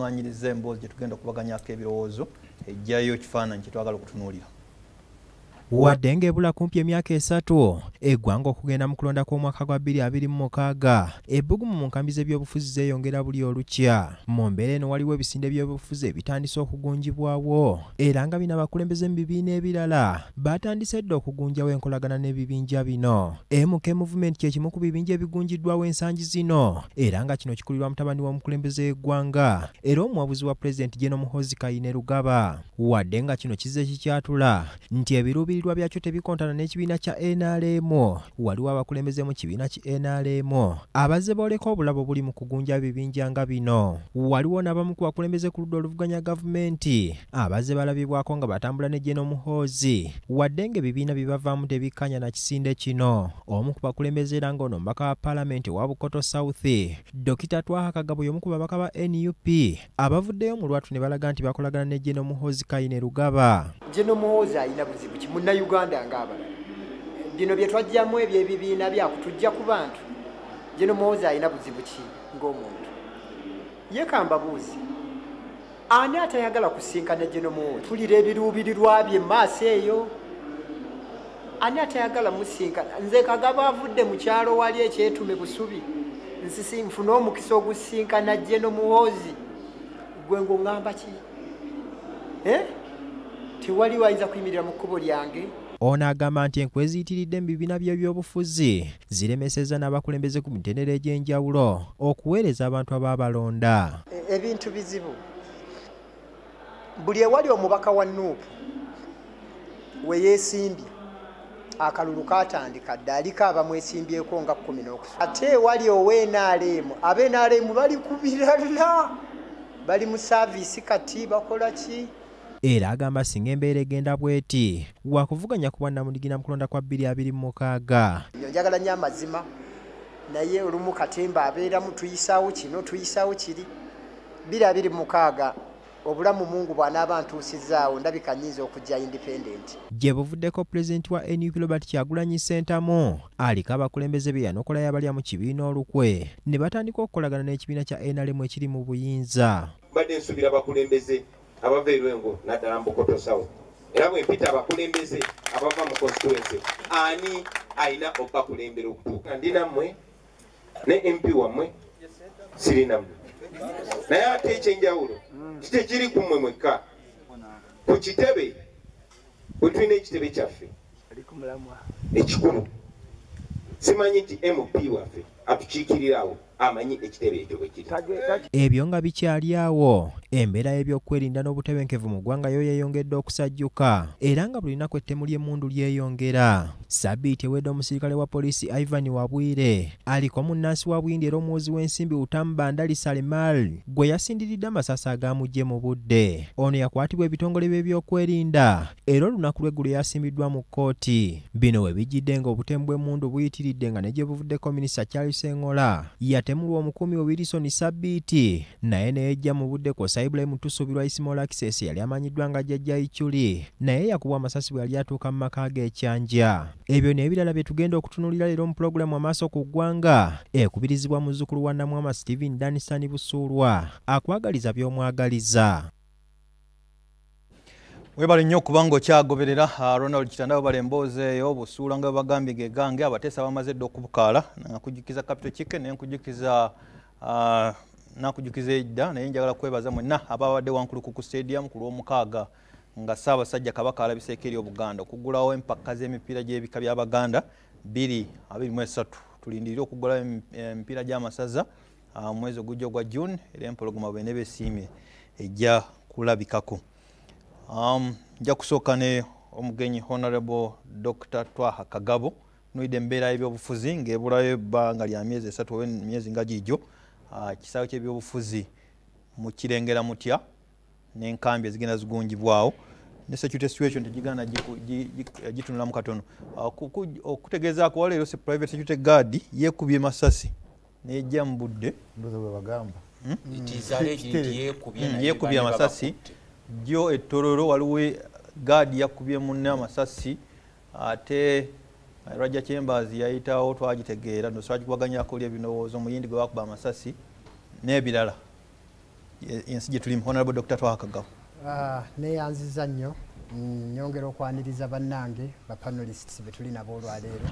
Mwanyiriza emboozi gye tugenda okubaganyako ebirowoozo ejjayo ekifaananyi kye twagala okutunuulira. Wadde ng'ebula kumpi emyaka 3 eggwanga okugenda mu kulonda kw'omwaka gwa 2026 ebbugumu mu nkambi z'ebyobufuzi zeeyongera buli olukya. Mu mbeera eno waliwo ebisinde by'ebyobufuzi ebitandise okugunjibwawo era nga bino abakulembeze mu bibiina ebirala batandise dda okugunjawo enkolagana n'ebibinja bino. MK Movement kye kimu ku bibinja ebigunjiddwawo ensangi zino era nga kino kikulirwa mutabani w'omukulembeze w'eggwanga era omuwabuzi wa Pulezidenti Gen. Ageesigika Rugaba. Wadde nga kino kizze kikyatula nti ebiruubirirwa byakyo tebikontana n'ekibiina kya NRM. Waliwo abakulembeze mu kibiina ki NRM abazze booleka obulabo buli mu kugunja ebibinja nga bino. Waliwo n'abamu ku bakulembeze ku ludda oluvuganya gavumenti abazze balabibwako nga batambula ne Gen. Muhoozi wadde ng'ebibiina bibavaamu tebikkanya na kisinde kino. Omu ku bakulembeze era ng'ono omubaka wa Paalamenti owa Bukoto South Dr. Twaha Kagabo y'omu ku babaka ba NUP abavuddeyo mu lwatu ne balaga nti bakolagana ne Gen. Muhoozi Rugaba. Gen. Muhoozi alina buzibu ki munnayuganda ng'abalala. Bino bye twajjamu ebyo ebibiina byakutujja ku bantu. Gen. Muhoozi alina buzibu ki ng'omuntu. Ye kambabuuzi. Ani atayagala kusinkana Gen. Muhoozi? Tulira ebiruubirirwa bye maaso eyo. Ani atayagala musinkana? Nze Kagabo avudde mu kyalo wali ekyetume Busubi. Nfuna omukisa ogusinkana Gen. Muhoozi. Gwe ng'oŋŋamba ki? Tewali wayinza kuyimirira mu kkubo lyange. Ono agamba nti enkwe eziyitiridde mu bibiina by'ebyobufuzi ziremesezza n'abakulembeze ku mitendera egy'enjawulo okuweereza abantu abaabalonda. Ebintu bizibu. Buli ewali omubaka wa NUP we yeesimbye akalulu kaatandika dda aliko abamwesimbyeko nga 13. Ate ewali ow'NRM ab'NRM bali ku birala bali mu saaviisi kati bakola ki? Era agamba singa embeera egenda bweti wakuvuganya ku bwannamunigina mu kulonda kwa 2026. Njagala nnyo amazima naye olumu Katemba abeeramu tuyisaawo kino tuyisaawo kiri. 2026 obulamu Mungu bw'anaaba ntuusizaawo ndabika nnyinza okujja independent. Gye buvuddeko Pulezidenti wa NUP Robert Kyagulanyi Ssentamu aliko abakulembeze be yanokolayo abalya mu kibiina olukwe ne batandika okukolagana n'ekibiina kya NRM ekiri mu buyinza. Badde nsubira abakulembeze abava erwengo naddala mu Bukoto South. Era bwe mpita abakulembeze abava mu constituency ani alina okubakulembera okutuuka. Ndinammwe ne MP wammwe sirinammwe. Naye ate ekyenjawulo kitekiri ku mmwe mwekka. Ku kitebe bwe tulina ekitebe kyaffe ekikulu simanyi nti MP waffe atukiikirirawo amanyi ekitebe ekyo bwe kiri. Ebyo nga bikyali awo embeera y'ebyokwerinda n'obutebenkevu mu ggwanga yo yeeyongedde okusajjuka era nga buli lunaku ettemu ly'emmundu lyeyongera. Sabbiiti ewedde omusirikale wa poliisi Ivan Wabwire aliko munnansi wa Bwindi era omuwozi w'ensimbi Utamu Bandali Salemal gwe yasindiridde amasasi agaamujje mu budde. Ono yakwatibwa ebitongole by'ebyokwerinda era olunaku lw'eggulo yasimbiddwa mu kkooti. Bino we bijjidde ng'obutemu bw'emmundu buyitiridde nga ne gye buvuddeko Minisita Charles Engola yatemulwa omukuumi Wilson Sabbiiti naye neyejja mu budde kosa Ibrahim Tusuubirwa Isimola Kisese yali amanyiddwa nga jjajja Ichuli naye yakubwa amasasi bwe yali atuuka mu maka g'ekyanja. Ebyo n'ebirala bye tugenda okutunuulira leero mu pulogulaamu amaaso ku ggwanga ekubirizibwa muzzukulu wa Namwama Stephen Danisani Busuulwa akwagaliza by'omwagaliza. Webale nnyo kubanga okyagoberera Ronald Kitandabo bale emboozi eyo Busuulwa nga bagambye gegange abateesa bamaze dda okubukaala nakujukiza Capital Chicken nakujukiza edda naye njagala kwebaza mwenna ababadde wankuluku ku stadium ku lw'omukaaga nga Ssaabasajja Kabaka alabiseeko eri Obuganda okugulawo empaka z'emipiira gy'ebika by'Abaganda 2023 tulindirire okugulawo emipiira gy'amasaza mwezi ogujja ogwa June era empologoma bwe nebesiimye ejja kulabikako. Nja kusooka ne omugenyi Honorable Dr. Twaha Kagabo nuide embeera y'ebyobufuzi ng'ebulayo ebbanga lya myezi 3 oba emyezi nga gijo kisaawe ky'ebyobufuzi mukirengera mutya n'enkambi ezigenda zigunjibwawo ne security situation tegigana gitunulamu katono okutegeezaako waleero se private security guard yeekubye masasi n'ejja mu budde yeekubye amasasi jo ettororo waliwo guard yakubye munne amasasi ate Raja Chambers yayitawo twagitegeera noswagi kubaganyako lya binowoozo muyindi gwe bakuba amasasi n'ebirala yensi gye tulimu. Honorable Dr. Kagabo. Neyanziza nnyo nyongera okwaniriza bannange ba panelists be tuli nabo olwaleero.